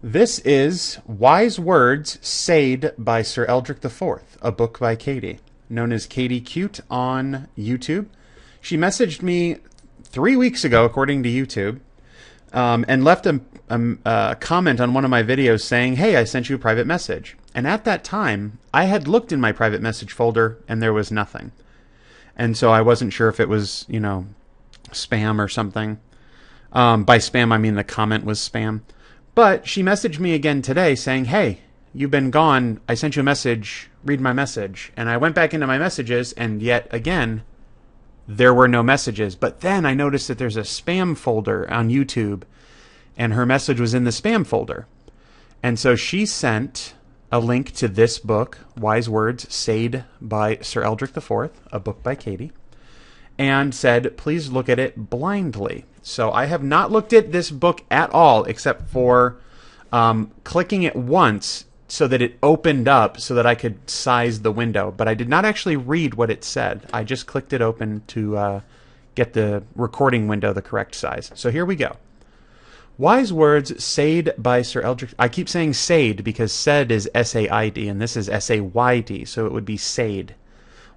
This is Wise Words Said by Sir Eldric IV, a book by Katie, known as Katie Cute on YouTube. She messaged me 3 weeks ago, according to YouTube, and left a comment on one of my videos saying, "Hey, I sent you a private message." And at that time, I had looked in my private message folder, and there was nothing. And so I wasn't sure if it was, spam or something. By spam, I mean the comment was spam. But she messaged me again today saying, "Hey, you've been gone. I sent you a message. Read my message." And I went back into my messages, and yet again, there were no messages. But then I noticed that there's a spam folder on YouTube, and her message was in the spam folder. And so she sent a link to this book, Wise Words Said by Sir Eldric IV, a book by Katie, and said, "Please look at it blindly." So I have not looked at this book at all, except for clicking it once so that it opened up so that I could size the window. But I did not actually read what it said. I just clicked it open to get the recording window the correct size. So here we go. Wise Words Said by Sir Eldric. I keep saying Said because said is S-A-I-D and this is S-A-Y-D, so it would be Said.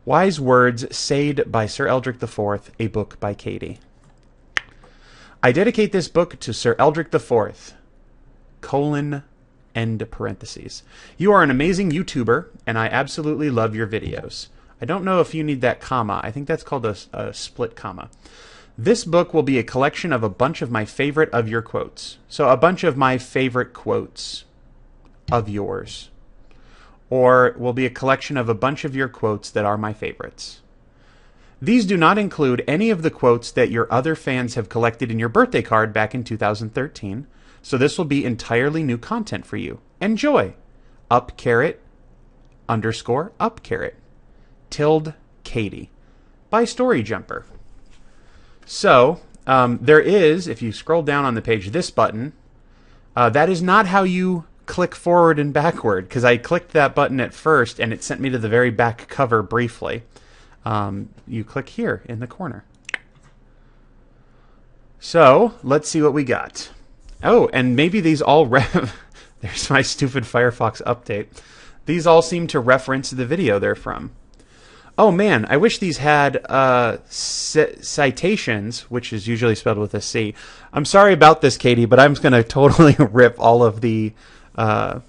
Wise Words Said by Sir Eldric IV, a book by Katie. I dedicate this book to Sir Eldric IV, end parentheses. You are an amazing YouTuber, and I absolutely love your videos. I don't know if you need that comma. I think that's called a split comma. This book will be a collection of a bunch of my favorite of your quotes. So a bunch of my favorite quotes of yours. Or it will be a collection of a bunch of your quotes that are my favorites. These do not include any of the quotes that your other fans have collected in your birthday card back in 2013, so this will be entirely new content for you. Enjoy! Up caret _ up caret tilde Katie by Story Jumper. So, there is, if you scroll down on the page, this button. That is not how you click forward and backward, because I clicked that button at first and it sent me to the very back cover briefly. You click here in the corner. So, let's see what we got. Oh, and maybe these all there's my stupid Firefox update. These all seem to reference the video they're from. Oh man, I wish these had citations, which is usually spelled with a C. I'm sorry about this, Katie, but I'm going to totally rip all of the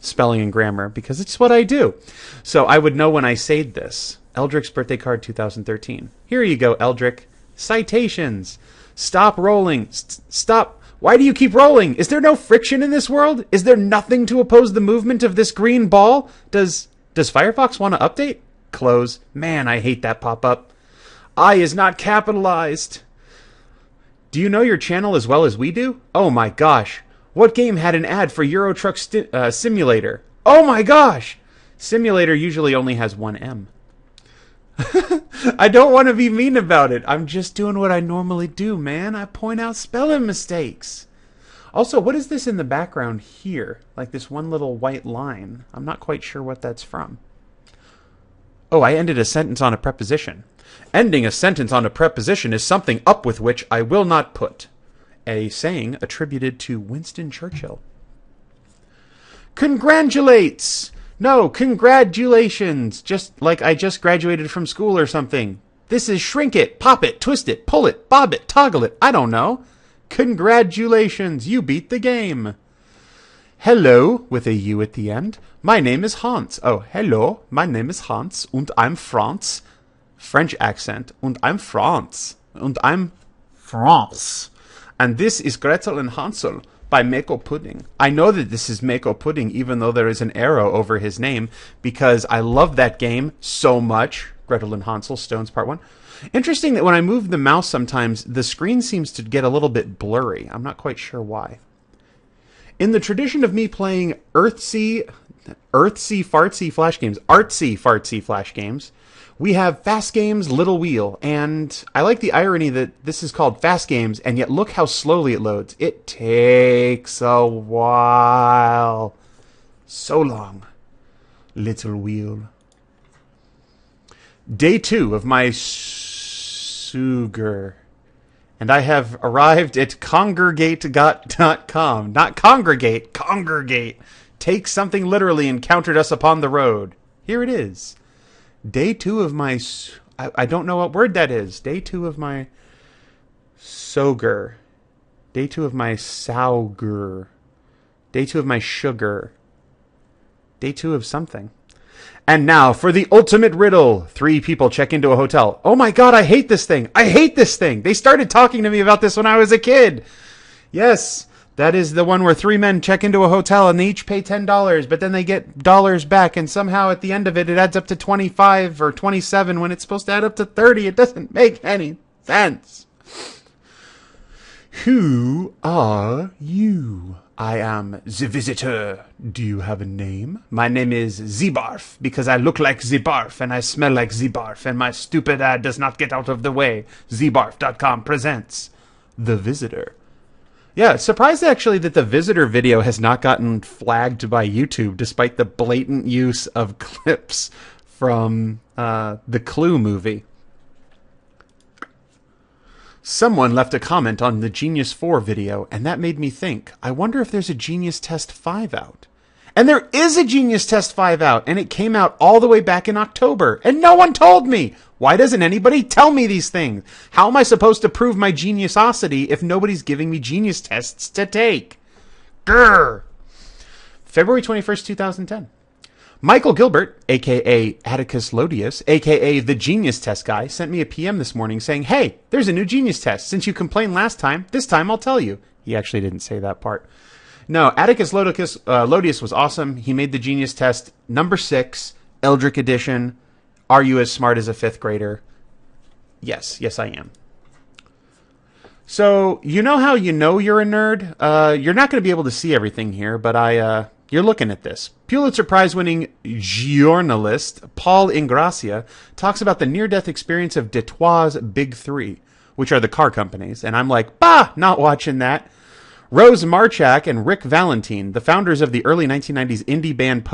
spelling and grammar because it's what I do. So I would know when I say this. Eldric's birthday card 2013. Here you go, Eldric. Citations. Stop rolling. Stop. Why do you keep rolling? Is there no friction in this world? Is there nothing to oppose the movement of this green ball? Does Firefox want to update? Close. Man, I hate that pop-up. I is not capitalized. Do you know your channel as well as we do? Oh my gosh. What game had an ad for Euro Truck Simulator? Oh my gosh. Simulator usually only has one M. I don't want to be mean about it. I'm just doing what I normally do, man. I point out spelling mistakes. Also, what is this in the background here? Like this one little white line. I'm not quite sure what that's from. Oh, I ended a sentence on a preposition. Ending a sentence on a preposition is something up with which I will not put. A saying attributed to Winston Churchill. Congratulates! No, congratulations! Just like I just graduated from school or something. This is shrink it, pop it, twist it, pull it, bob it, toggle it. I don't know. Congratulations, you beat the game. Hello, with a U at the end. My name is Hans. Oh, hello, my name is Hans, und I'm France. French accent, und I'm France. Und I'm France. And this is Gretel and Hansel by Mako Pudding. I know that this is Mako Pudding, even though there is an arrow over his name, because I love that game so much. Gretel and Hansel, Stones Part 1. Interesting that when I move the mouse sometimes, the screen seems to get a little bit blurry. I'm not quite sure why. In the tradition of me playing artsy fartsy flash games, we have Fast Games Little Wheel, and I like the irony that this is called Fast Games, and yet look how slowly it loads. It takes a while. So long. Little Wheel. Day 2 of my sugar And I have arrived at congregate.com. Not congregate, congregate. Take something literally encountered us upon the road. Here it is. Day 2 of my... I don't know what word that is. Day 2 of my... Soger. Day 2 of my sauger. Day 2 of my sugar. Day 2 of something. And now for the ultimate riddle. 3 people check into a hotel. Oh my god, I hate this thing. I hate this thing. They started talking to me about this when I was a kid. Yes, that is the one where 3 men check into a hotel and they each pay $10, but then they get dollars back, and somehow at the end of it, it adds up to 25 or 27 when it's supposed to add up to 30. It doesn't make any sense. Who are you? I am the visitor. Do you have a name? My name is Zebarf, because I look like Zebarf and I smell like Zebarf, and my stupid ad does not get out of the way. Zebarf.com presents The Visitor. Yeah, surprised actually that the Visitor video has not gotten flagged by YouTube, despite the blatant use of clips from the Clue movie. Someone left a comment on the Genius 4 video, and that made me think, I wonder if there's a Genius Test 5 out. And there is a Genius Test 5 out, and it came out all the way back in October, and no one told me! Why doesn't anybody tell me these things? How am I supposed to prove my geniusosity if nobody's giving me Genius Tests to take? Grr! February 21st, 2010. Michael Gilbert, a.k.a. Atticus Lodius, a.k.a. the Genius Test guy, sent me a PM this morning saying, hey, there's a new Genius Test. Since you complained last time, this time I'll tell you. He actually didn't say that part. No, Atticus Lodius was awesome. He made the Genius Test number 6, Eldric Edition. Are you as smart as a 5th grader? Yes, I am. So, you know how you know you're a nerd? You're not going to be able to see everything here, but you're looking at this. Pulitzer Prize-winning journalist Paul Ingracia talks about the near-death experience of Detroit's Big Three, which are the car companies, and I'm like, bah, not watching that. Rose Marchak and Rick Valentine, the founders of the early 1990s indie band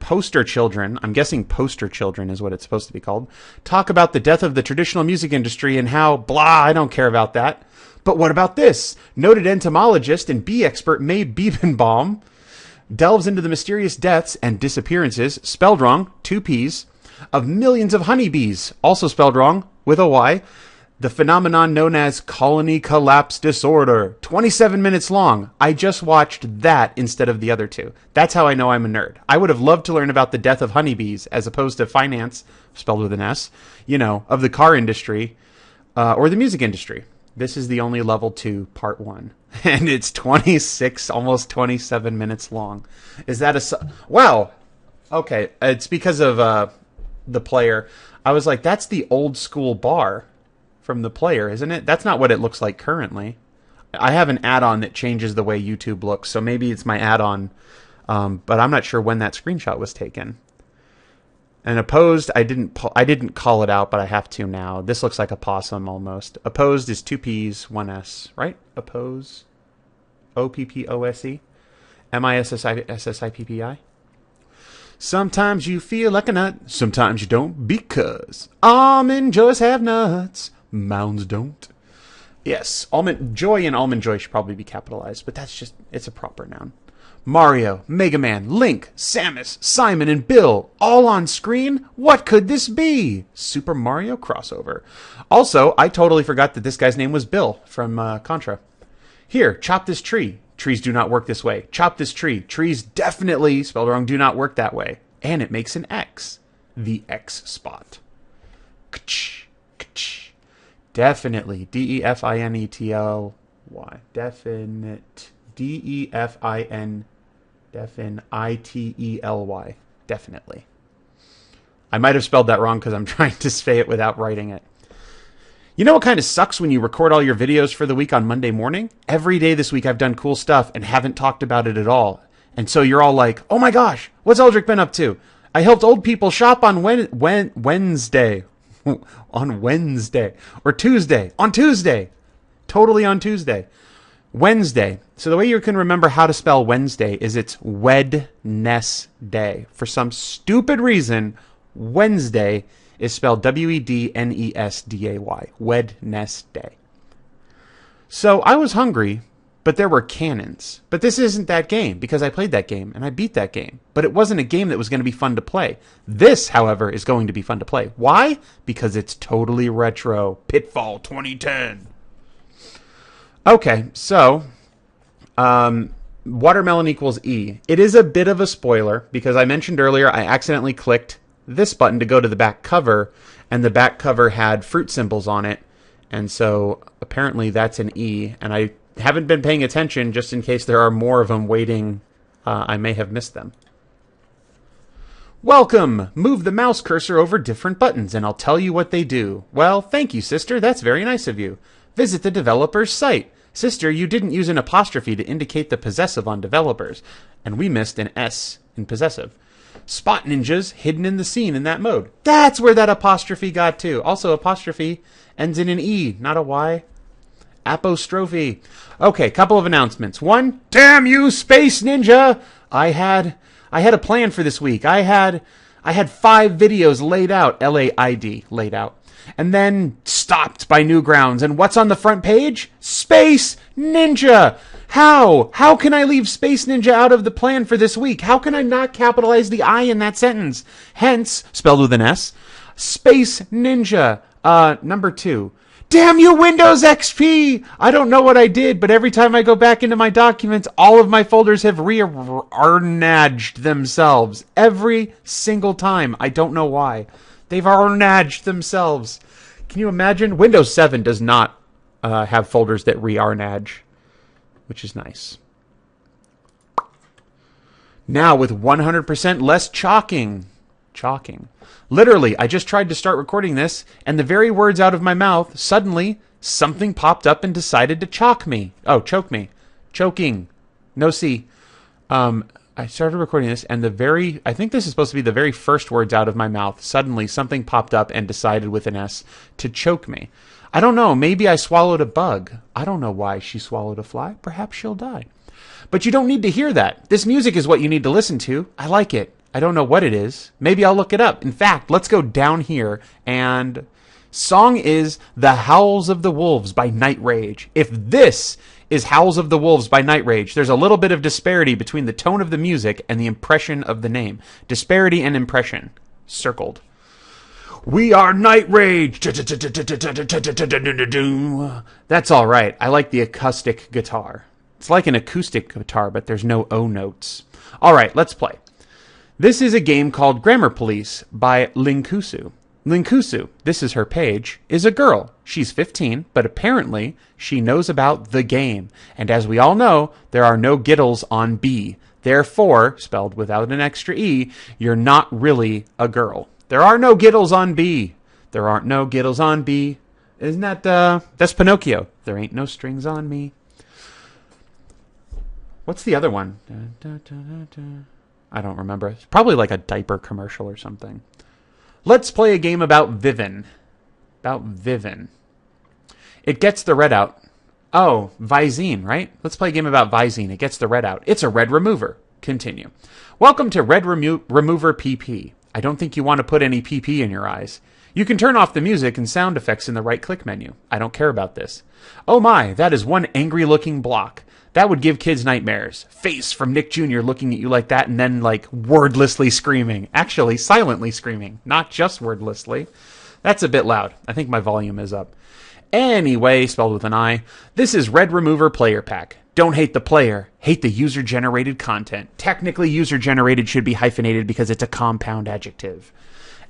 Poster Children, I'm guessing Poster Children is what it's supposed to be called, talk about the death of the traditional music industry and how, blah, I don't care about that. But what about this? Noted entomologist and bee expert May Biebenbaum delves into the mysterious deaths and disappearances, spelled wrong, 2 P's, of millions of honeybees, also spelled wrong, with a Y, the phenomenon known as colony collapse disorder. 27 minutes long. I just watched that instead of the other 2. That's how I know I'm a nerd. I would have loved to learn about the death of honeybees as opposed to finance, spelled with an S, of the car industry or the music industry. This is the only level 2, part 1. And it's 26, almost 27 minutes long. Is that a... Wow. Okay. It's because of the player. I was like, that's the old school bar from the player, isn't it? That's not what it looks like currently. I have an add-on that changes the way YouTube looks, so maybe it's my add-on. But I'm not sure when that screenshot was taken. And opposed, I didn't call it out, but I have to now. This looks like a possum almost. Opposed is 2 P's, 1 S, right? Oppose. O-P-P-O-S-E. M-I-S-S-I-P-P-I. Sometimes you feel like a nut, sometimes you don't, because almond joys have nuts, mounds don't. Yes, almond joy and almond joy should probably be capitalized, but that's just, it's a proper noun. Mario, Mega Man, Link, Samus, Simon, and Bill, all on screen? What could this be? Super Mario crossover. Also, I totally forgot that this guy's name was Bill from Contra. Here, chop this tree. Trees do not work this way. Chop this tree. Trees definitely, spelled wrong, do not work that way. And it makes an X. The X spot. Definitely. D-E-F-I-N-E-T-L-Y. Definite. D-E-F-I-N. I-T-E-L-Y. Definitely. I might have spelled that wrong because I'm trying to say it without writing it. You know what kind of sucks when you record all your videos for the week on Monday morning? Every day this week I've done cool stuff and haven't talked about it at all. And so you're all like, oh my gosh, what's Eldric been up to? I helped old people shop on Wednesday. On Wednesday. Or Tuesday. On Tuesday. Totally on Tuesday. Wednesday. So the way you can remember how to spell Wednesday is it's Wednesday. For some stupid reason, Wednesday is spelled Wednesday. Wednesday. So I was hungry, but there were cannons. But this isn't that game, because I played that game, and I beat that game. But it wasn't a game that was going to be fun to play. This, however, is going to be fun to play. Why? Because it's totally retro. Pitfall 2010. Okay, so watermelon equals E. It is a bit of a spoiler, because I mentioned earlier I accidentally clicked this button to go to the back cover, and the back cover had fruit symbols on it. And so apparently that's an E, and I haven't been paying attention just in case there are more of them waiting. I may have missed them. Welcome! Move the mouse cursor over different buttons and I'll tell you what they do. Well, thank you, sister. That's very nice of you. Visit the developer's site. Sister, you didn't use an apostrophe to indicate the possessive on developers. And we missed an S in possessive. Spot ninjas hidden in the scene in that mode. That's where that apostrophe got to. Also, apostrophe ends in an E, not a Y. Apostrophe. Okay, couple of announcements. One, damn you, Space Ninja! I had a plan for this week. I had 5 videos laid out, LAID, laid out, and then stopped by Newgrounds. And what's on the front page? Space Ninja! How? How can I leave Space Ninja out of the plan for this week? How can I not capitalize the I in that sentence? Hence, spelled with an S, Space Ninja. Number 2. Damn you, Windows XP! I don't know what I did, but every time I go back into my documents, all of my folders have rearranged themselves. Every single time. I don't know why. They've arranged themselves. Can you imagine? Windows 7 does not have folders that rearrange, which is nice. Now with 100% less chalking. Literally, I just tried to start recording this, and the very words out of my mouth, suddenly, something popped up and decided to choke me. Choking. No C. I started recording this, and I think this is supposed to be the very first words out of my mouth. Suddenly, something popped up and decided with an S to choke me. I don't know, maybe I swallowed a bug. I don't know why she swallowed a fly. Perhaps she'll die. But you don't need to hear that. This music is what you need to listen to. I like it. I don't know what it is. Maybe I'll look it up. In fact, let's go down here, and song is The Howls of the Wolves by Night Rage. If this is Howls of the Wolves by Night Rage, there's a little bit of disparity between the tone of the music and the impression of the name. Disparity and impression. Circled. We are Night Rage. That's all right. I like the acoustic guitar. It's like an acoustic guitar, but there's no O notes. All right, let's play. This is a game called Grammar Police by Linkusu. Linkusu, this is her page, is a girl. She's 15, but apparently she knows about the game. And as we all know, there are no giddles on B. Therefore, spelled without an extra E, you're not really a girl. There are no giddles on B. There aren't no giddles on B. Isn't that, that's Pinocchio. There ain't no strings on me. What's the other one? I don't remember. It's probably like a diaper commercial or something. Let's play a game about Vivin. It gets the red out. Oh, Visine, right? Let's play a game about Visine. It gets the red out. It's a red remover. Continue. Welcome to Red Remover PP. I don't think you want to put any PP in your eyes. You can turn off the music and sound effects in the right-click menu. I don't care about this. Oh my, that is one angry-looking block. That would give kids nightmares. Face from Nick Jr. looking at you like that and then, like, wordlessly screaming. Actually, silently screaming. Not just wordlessly. That's a bit loud. I think my volume is up. Anyway, spelled with an I, this is Red Remover Player Pack. Don't hate the player. Hate the user-generated content. Technically, user-generated should be hyphenated because it's a compound adjective.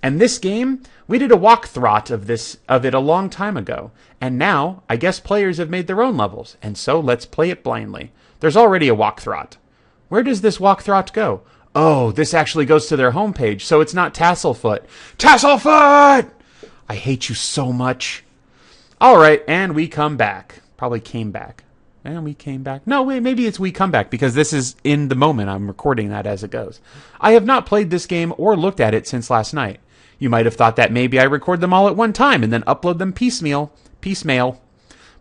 And this game, we did a walkthrough of it a long time ago. And now, I guess players have made their own levels. And so, let's play it blindly. There's already a walkthrough. Where does this walkthrough go? Oh, this actually goes to their homepage, so it's not Tasselfoot. Tasselfoot! I hate you so much. Alright, and we come back. Probably came back. And we came back. No, wait, maybe it's we come back, because this is in the moment. I'm recording that as it goes. I have not played this game or looked at it since last night. You might have thought that maybe I record them all at one time and then upload them piecemeal.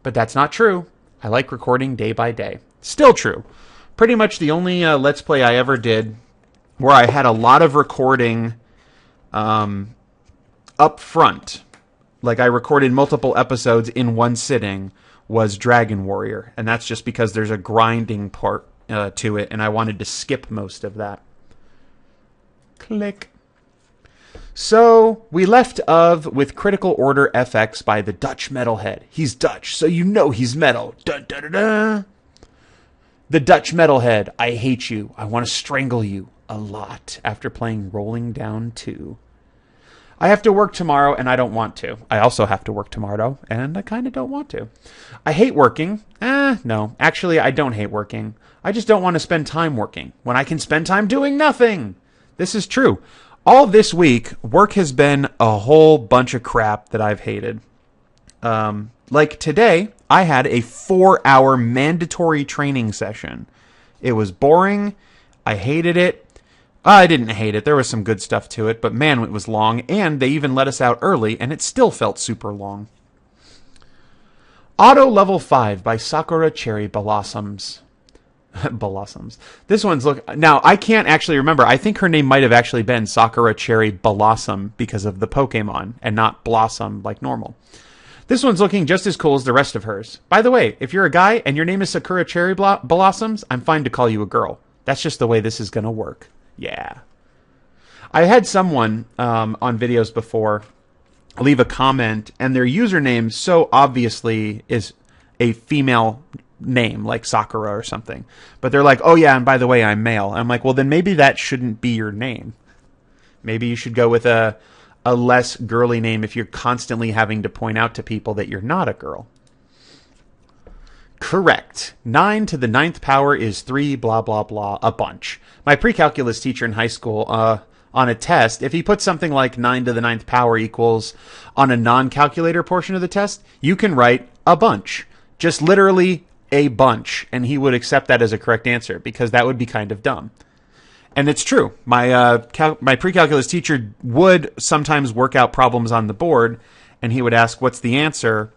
But that's not true. I like recording day by day. Still true. Pretty much the only Let's Play I ever did where I had a lot of recording up front, like I recorded multiple episodes in one sitting, was Dragon Warrior. And that's just because there's a grinding part to it, and I wanted to skip most of that. Click. So we left with Critical Order FX by the Dutch Metalhead. He's Dutch, so you know he's metal. Dun, dun, dun, dun. The Dutch Metalhead. I hate you. I want to strangle you a lot after playing Rolling Down 2. I have to work tomorrow, and I don't want to. I also have to work tomorrow, and I kind of don't want to. I hate working. No. Actually, I don't hate working. I just don't want to spend time working when I can spend time doing nothing. This is true. All this week, work has been a whole bunch of crap that I've hated. Like today, I had a 4-hour mandatory training session. It was boring. I hated it. I didn't hate it. There was some good stuff to it, but man, it was long, and they even let us out early, and it still felt super long. Auto Level 5 by Sakura Cherry Blossoms. Blossoms. This one's now I can't actually remember. I think her name might have actually been Sakura Cherry Blossom because of the Pokemon and not Blossom like normal. This one's looking just as cool as the rest of hers. By the way, if you're a guy and your name is Sakura Cherry Blossoms, I'm fine to call you a girl. That's just the way this is going to work. Yeah. I had someone on videos before leave a comment, and their username so obviously is a female name, like Sakura or something. But they're like, oh yeah, and by the way, I'm male. I'm like, well, then maybe that shouldn't be your name. Maybe you should go with a less girly name if you're constantly having to point out to people that you're not a girl. Correct. 9 to the 9th power is 3 blah blah blah, a bunch. My pre-calculus teacher in high school, on a test, if he put something like 9 to the 9th power equals on a non-calculator portion of the test, you can write a bunch. Just literally a bunch, and he would accept that as a correct answer, because that would be kind of dumb. And it's true. My pre-calculus teacher would sometimes work out problems on the board, and he would ask, what's the answer?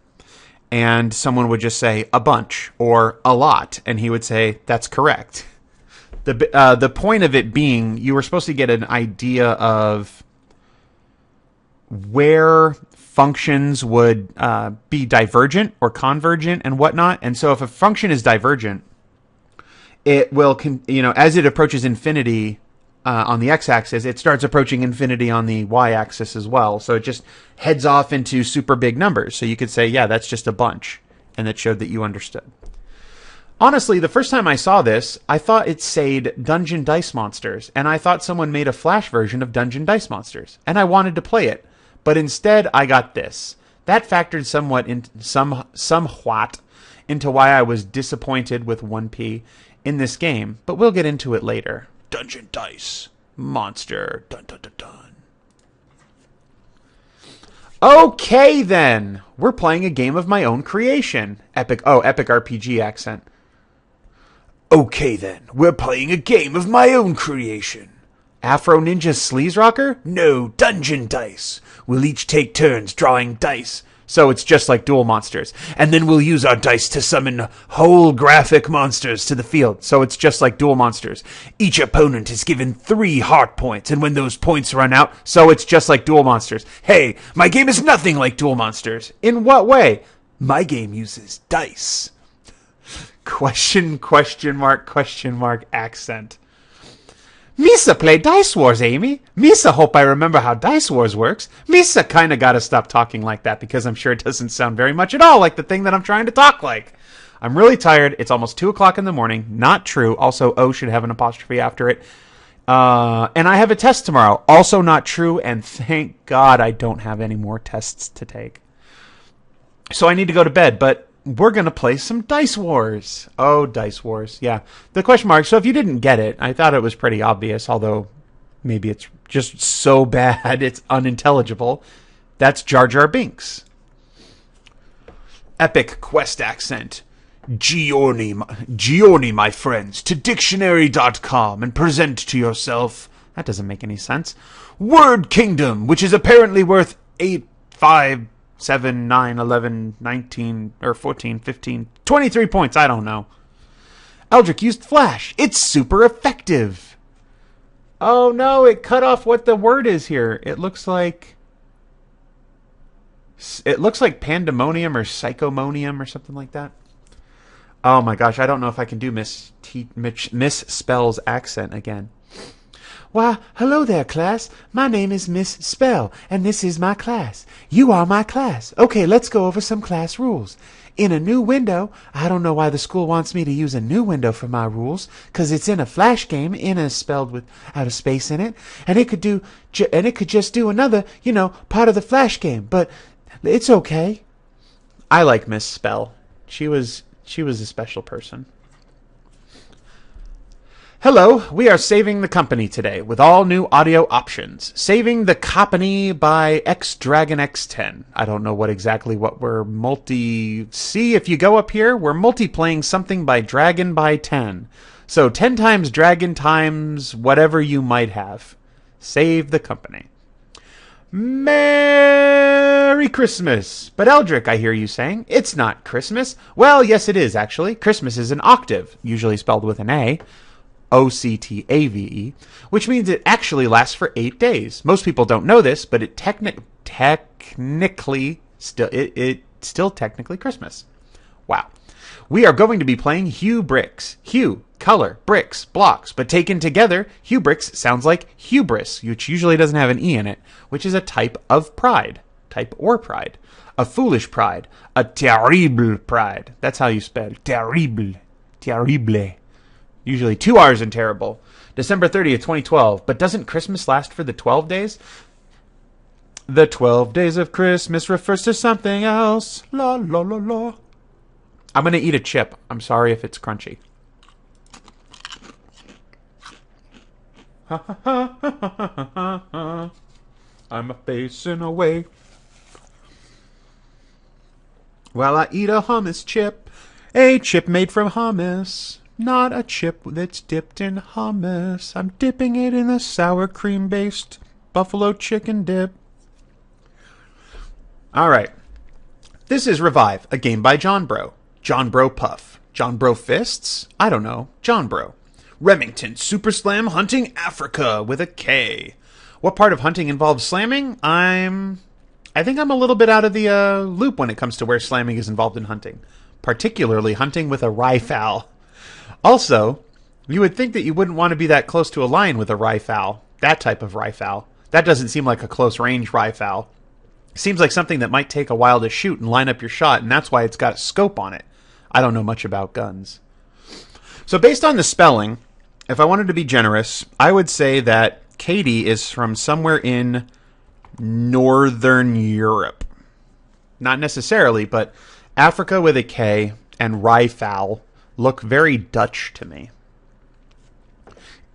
And someone would just say, a bunch, or a lot, and he would say, that's correct. The point of it being, you were supposed to get an idea of where functions would be divergent or convergent and whatnot. And so if a function is divergent, it will, as it approaches infinity on the x-axis, it starts approaching infinity on the y-axis as well. So it just heads off into super big numbers. So you could say, yeah, that's just a bunch. And that showed that you understood. Honestly, the first time I saw this, I thought it said Dungeon Dice Monsters. And I thought someone made a Flash version of Dungeon Dice Monsters. And I wanted to play it. But instead, I got this. That factored somewhat into why I was disappointed with 1P in this game. But we'll get into it later. Dungeon Dice Monster. Dun dun dun dun. Okay, then. We're playing a game of my own creation. Epic RPG accent. Okay, then. We're playing a game of my own creation. Afro Ninja Sleaze Rocker? No, Dungeon Dice. We'll each take turns drawing dice. So it's just like Duel Monsters. And then we'll use our dice to summon whole graphic monsters to the field. So it's just like Duel Monsters. Each opponent is given 3 heart points, and when those points run out, so it's just like Duel Monsters. Hey, my game is nothing like Duel Monsters. In what way? My game uses dice. Question mark accent. Misa play Dice Wars, Amy. Misa hope I remember how Dice Wars works. Misa kinda gotta stop talking like that, because I'm sure it doesn't sound very much at all like the thing that I'm trying to talk like. I'm really tired. It's almost 2 o'clock in the morning. Not true. Also, O should have an apostrophe after it. And I have a test tomorrow. Also not true, and thank God I don't have any more tests to take. So I need to go to bed, but we're going to play some Dice Wars. Oh, Dice Wars. Yeah. The question mark. So if you didn't get it, I thought it was pretty obvious, although maybe it's just so bad it's unintelligible. That's Jar Jar Binks. Epic quest accent. Giorni, my friends, to dictionary.com and present to yourself. That doesn't make any sense. Word Kingdom, which is apparently worth 8, 5, 7, 9, 11, 19, or 14, 15, 23 points. I don't know. Eldric used Flash. It's super effective. Oh no, it cut off what the word is here. It looks like It looks like pandemonium or psychomonium or something like that. Oh my gosh, I don't know if I can do Miss Spell's accent again. Why, hello there, class. My name is Miss Spell, and this is my class. You are my class. Okay, let's go over some class rules. In a new window, I don't know why the school wants me to use a new window for my rules, because it's in a flash game, in is spelled without a space in it, and it could just do another, part of the flash game, but it's okay. I like Miss Spell. She was a special person. Hello, we are saving the company today with all new audio options. Saving the company by X Dragon X10. I don't know what we're See, if you go up here, we're multiplaying something by Dragon by 10. So 10 times Dragon times whatever you might have. Save the company. Merry Christmas! But Eldric, I hear you saying, it's not Christmas. Well, yes it is actually. Christmas is an octave, usually spelled with an A. OCTAVE, which means it actually lasts for 8 days. Most people don't know this, but it technically still technically Christmas. Wow. We are going to be playing Hue Bricks. Hue, color, bricks, blocks, but taken together, Hue Bricks sounds like hubris, which usually doesn't have an E in it, which is a type of pride. Type or pride. A foolish pride. A terrible pride. That's how you spell terrible. Terrible. Usually 2 R's in terrible. December 30th, 2012. But doesn't Christmas last for the 12 days? The 12 days of Christmas refers to something else. La, la, la, la. I'm going to eat a chip. I'm sorry if it's crunchy. Ha, ha, ha, ha, ha, ha, ha. I'm facing away while I eat a hummus chip. A chip made from hummus. Not a chip that's dipped in hummus. I'm dipping it in a sour cream-based buffalo chicken dip. All right. This is Revive, a game by John Bro. John Bro Puff. John Bro Fists? I don't know. John Bro. Remington Super Slam Hunting Africa with a K. What part of hunting involves slamming? I think I'm a little bit out of the loop when it comes to where slamming is involved in hunting. Particularly hunting with a rifle. Also, you would think that you wouldn't want to be that close to a lion with a rifle. That type of rifle. That doesn't seem like a close-range rifle. Seems like something that might take a while to shoot and line up your shot, and that's why it's got a scope on it. I don't know much about guns. So based on the spelling, if I wanted to be generous, I would say that Katie is from somewhere in Northern Europe. Not necessarily, but Africa with a K and rifle look very Dutch to me.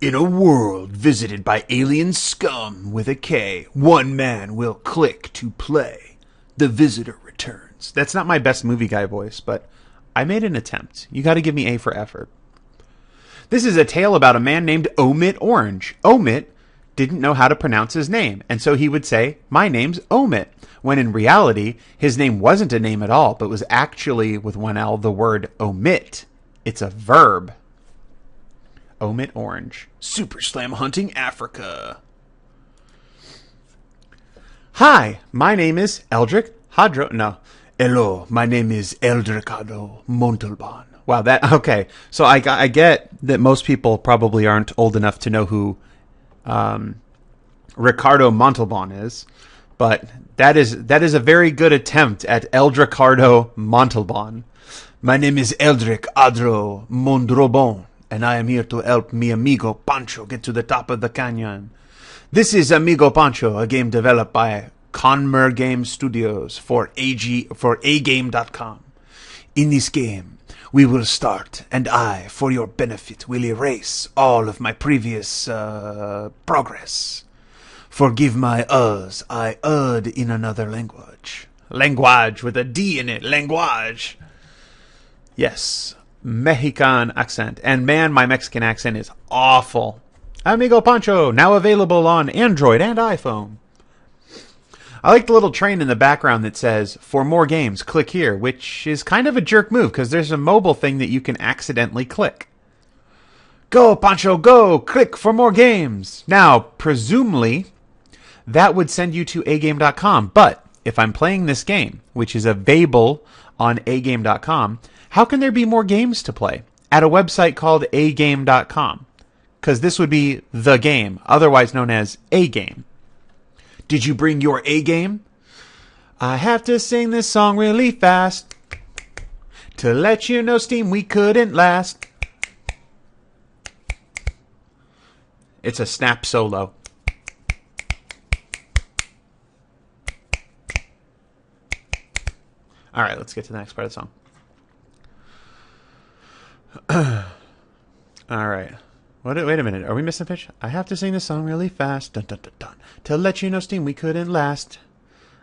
In a world visited by alien scum with a K, one man will click to play. The visitor returns. That's not my best movie guy voice, but I made an attempt. You got to give me A for effort. This is a tale about a man named Omit Orange. Omit didn't know how to pronounce his name, and so he would say, "My name's Omit," when in reality, his name wasn't a name at all, but was actually, with one L, the word omit. It's a verb. Omit Orange. Super Slam Hunting Africa. Hi, my name is Eldric Hadro. No. Hello, my name is Eldricado Montalban. Wow, okay. So I get that most people probably aren't old enough to know who Ricardo Montalban is, but that is a very good attempt at Eldricardo Montalban. My name is Eldric Adro Mondrobon, and I am here to help mi amigo Pancho get to the top of the canyon. This is Amigo Pancho, a game developed by Conmer Game Studios for agame.com. In this game, we will start, and I, for your benefit, will erase all of my previous progress. Forgive my uhs, I in another language. Language with a D in it, language. Yes, Mexican accent. And man, my Mexican accent is awful. Amigo Pancho, now available on Android and iPhone. I like the little train in the background that says, "For more games, click here," which is kind of a jerk move because there's a mobile thing that you can accidentally click. Go, Pancho, go! Click for more games! Now, presumably, that would send you to agame.com, but if I'm playing this game, which is available on agame.com, how can there be more games to play at a website called agame.com? Because this would be the game, otherwise known as a game. Did you bring your A game? I have to sing this song really fast to let you know, Steam, we couldn't last. It's a snap solo. All right, let's get to the next part of the song. All right. Wait a minute. Are we missing a pitch? I have to sing this song really fast. Dun, dun, dun, dun. To let you know, Steam, we couldn't last.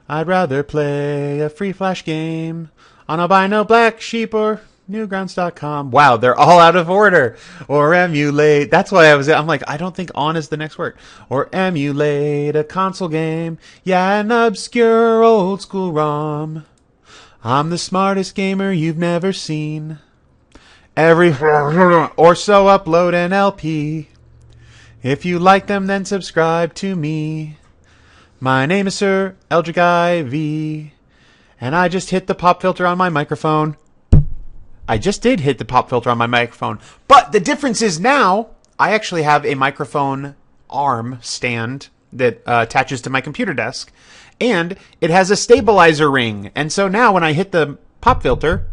I'd rather play a free flash game on albino black sheep or newgrounds.com. Wow, they're all out of order. Or emulate. That's why I'm like, I don't think on is the next word. Or emulate a console game. Yeah, an obscure old school ROM. I'm the smartest gamer you've never seen. Or so upload an LP. If you like them, then subscribe to me. My name is SirEldricIV, and I just hit the pop filter on my microphone. I just did hit the pop filter on my microphone. But the difference is now I actually have a microphone arm stand that attaches to my computer desk, and it has a stabilizer ring. And so now when I hit the pop filter,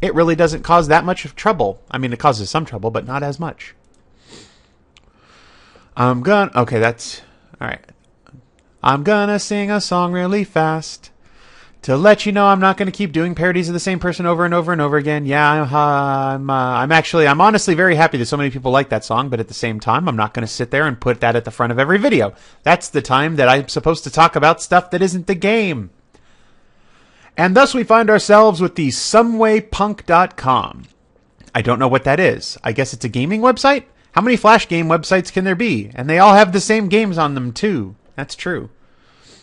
it really doesn't cause that much trouble. I mean, it causes some trouble, but not as much. Okay, that's... All right. I'm gonna sing a song really fast to let you know I'm not gonna keep doing parodies of the same person over and over and over again. Yeah, I'm honestly very happy that so many people like that song, but at the same time, I'm not gonna sit there and put that at the front of every video. That's the time that I'm supposed to talk about stuff that isn't the game. And thus we find ourselves with the somewaypunk.com. I don't know what that is. I guess it's a gaming website? How many Flash game websites can there be? And they all have the same games on them too. That's true.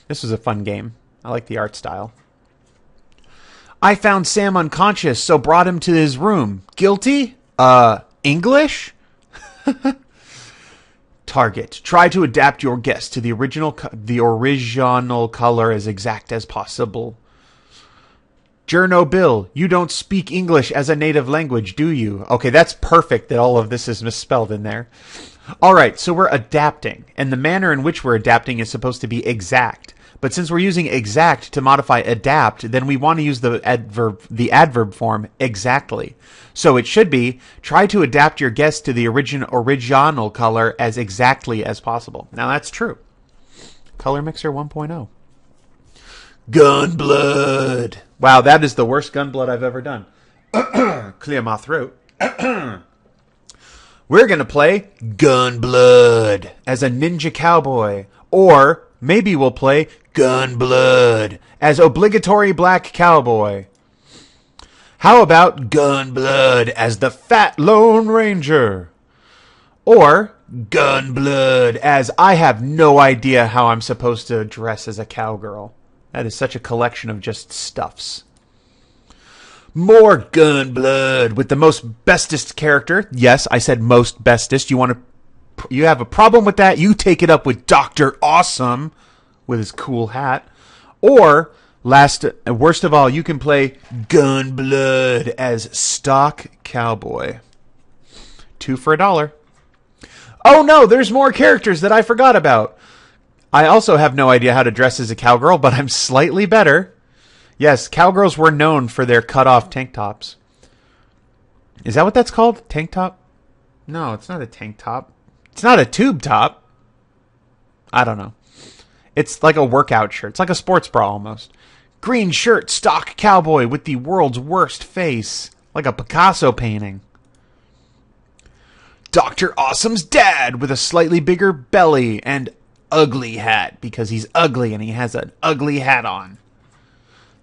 This was a fun game. I like the art style. I found Sam unconscious, so brought him to his room. Guilty? English? Target. Try to adapt your guess to the original color as exact as possible. Journo Bill, you don't speak English as a native language, do you? Okay, that's perfect that all of this is misspelled in there. All right, so we're adapting, and the manner in which we're adapting is supposed to be exact. But since we're using exact to modify adapt, then we want to use the adverb form exactly. So it should be, try to adapt your guess to the original color as exactly as possible. Now that's true. Color Mixer 1.0. Gunblood. Wow, that is the worst Gunblood I've ever done. Clear my throat. We're going to play Gunblood as a ninja cowboy. Or maybe we'll play Gunblood as obligatory black cowboy. How about Gunblood as the fat Lone Ranger? Or Gunblood as I have no idea how I'm supposed to dress as a cowgirl. That is such a collection of just stuffs. More Gunblood with the most bestest character. Yes, I said most bestest. You have a problem with that? You take it up with Dr. Awesome with his cool hat. Or, worst of all, you can play Gunblood as stock cowboy. 2 for $1. Oh no, there's more characters that I forgot about. I also have no idea how to dress as a cowgirl, but I'm slightly better. Yes, cowgirls were known for their cut-off tank tops. Is that what that's called? Tank top? No, it's not a tank top. It's not a tube top. I don't know. It's like a workout shirt. It's like a sports bra almost. Green shirt, stock cowboy with the world's worst face. Like a Picasso painting. Dr. Awesome's dad with a slightly bigger belly and ugly hat because he's ugly and he has an ugly hat on.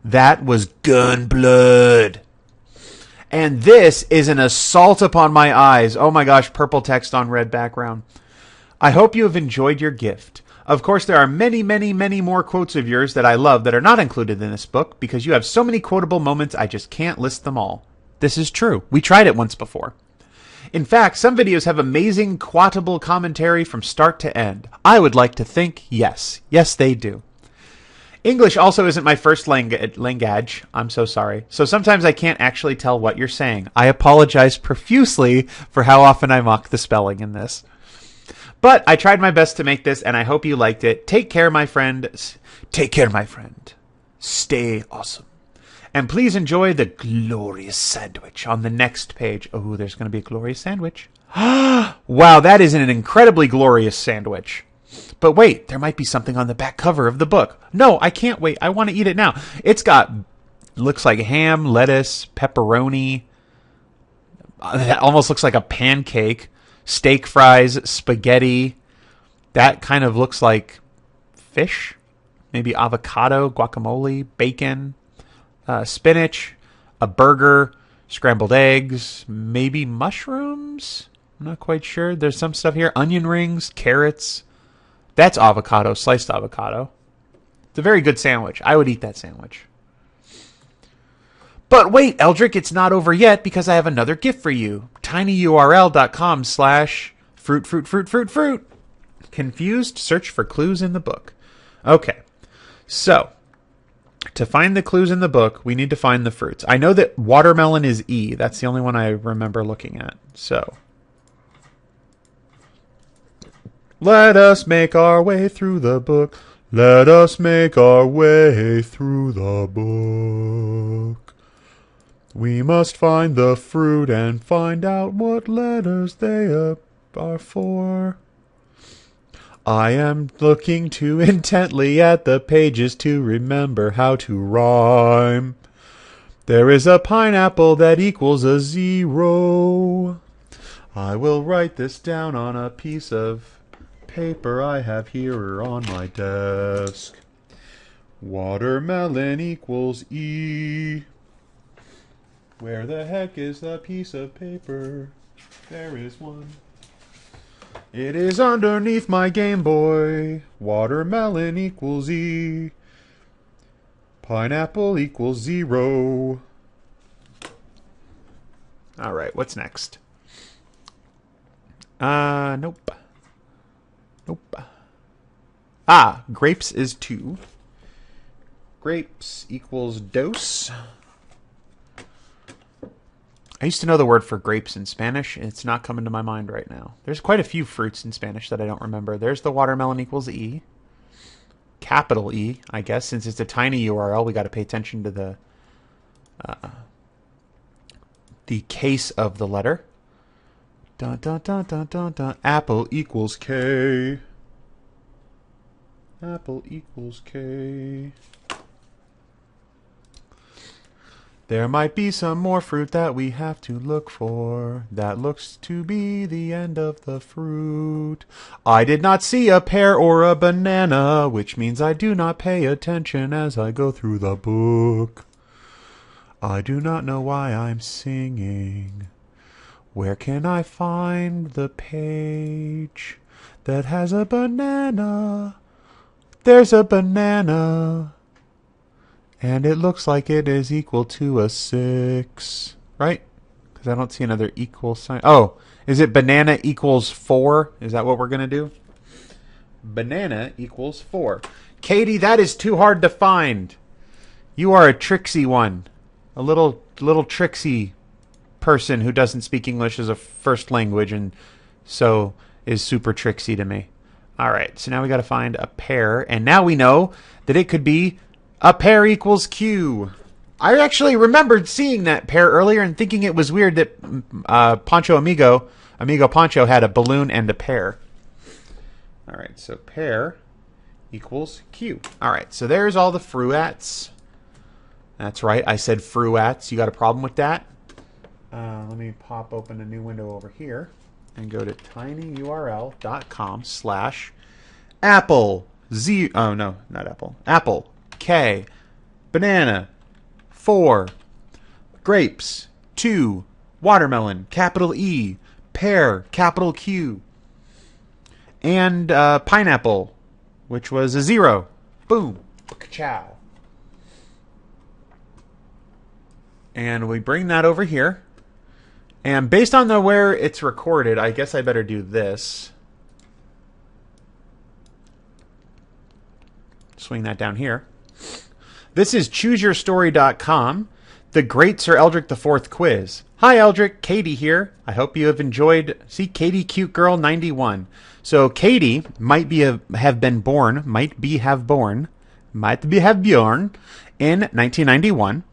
That was Gunblood. And this is an assault upon my eyes. Oh my gosh, purple text on red background. I hope you have enjoyed your gift. Of course, there are many, many, many more quotes of yours that I love that are not included in this book because you have so many quotable moments I just can't list them all. This is true. We tried it once before. In fact, some videos have amazing quotable commentary from start to end. I would like to think yes. Yes, they do. English also isn't my first language. I'm so sorry. So sometimes I can't actually tell what you're saying. I apologize profusely for how often I mock the spelling in this. But I tried my best to make this, and I hope you liked it. Take care, my friend. Take care, my friend. Stay awesome. And please enjoy the glorious sandwich on the next page. Oh, there's going to be a glorious sandwich. Wow, that is an incredibly glorious sandwich. But wait, there might be something on the back cover of the book. No, I can't wait. I want to eat it now. It's got, looks like ham, lettuce, pepperoni. That almost looks like a pancake. Steak fries, spaghetti. That kind of looks like fish. Maybe avocado, guacamole, bacon, spinach, a burger, scrambled eggs, maybe mushrooms. I'm not quite sure. There's some stuff here. Onion rings, carrots. That's avocado, sliced avocado. It's a very good sandwich. I would eat that sandwich. But wait, Eldric, it's not over yet because I have another gift for you. tinyurl.com/fruit. Confused? Search for clues in the book. Okay, so to find the clues in the book, we need to find the fruits. I know that watermelon is E. That's the only one I remember looking at. So let us make our way through the book. Let us make our way through the book. We must find the fruit and find out what letters they are for. I am looking too intently at the pages to remember how to rhyme. There is a pineapple that equals a 0. I will write this down on a piece of paper I have here on my desk. Watermelon equals E. Where the heck is the piece of paper? There is one. It is underneath my Game Boy. Watermelon equals E. Pineapple equals 0. Alright, what's next? Nope. Grapes is 2. Grapes equals dos. I used to know the word for grapes in Spanish. It's not coming to my mind right now. There's quite a few fruits in Spanish that I don't remember. There's the watermelon equals E. Capital E, I guess. Since it's a tiny URL, we got to pay attention to the case of the letter. Dun, dun, dun, dun, dun, dun. Apple equals K. Apple equals K. There might be some more fruit that we have to look for. That looks to be the end of the fruit. I did not see a pear or a banana, which means I do not pay attention as I go through the book. I do not know why I'm singing. Where can I find the page that has a banana? There's a banana. And it looks like it is equal to a 6, right? Because I don't see another equal sign. Oh, is it banana equals 4? Is that what we're going to do? Banana equals 4. Katie, that is too hard to find. You are a tricksy one. A little tricksy person who doesn't speak English as a first language and so is super tricksy to me. All right, so now we got to find a pear. And now we know that it could be a pear equals Q. I actually remembered seeing that pear earlier and thinking it was weird that Amigo Poncho had a balloon and a pear. All right, so pear equals Q. All right, so there's all the fruits. That's right, I said fruits. You got a problem with that? Let me pop open a new window over here and go to tinyurl.com/apple z. Oh no, not apple. Apple. K, banana, 4, grapes, 2, watermelon, capital E, pear, capital Q, and pineapple, which was a 0. Boom. Ka-chow. And we bring that over here. And based on where it's recorded, I guess I better do this. Swing that down here. This is ChooseYourStory.com, the Great Sir Eldric IV quiz. Hi, Eldric. Katie here. I hope you have enjoyed. See, Katie Cute Girl 91. So Katie might have been born in 1991,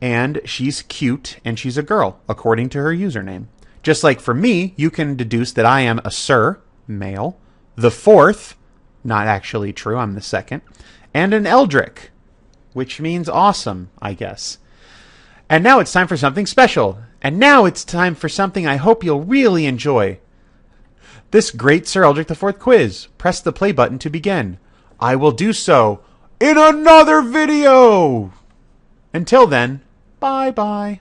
and she's cute and she's a girl according to her username. Just like for me, you can deduce that I am a Sir, male, the fourth, not actually true, I'm the second, and an Eldric, which means awesome, I guess. And now it's time for something special. And now it's time for something I hope you'll really enjoy. This Great Sir Eldric IV quiz. Press the play button to begin. I will do so in another video. Until then, bye-bye.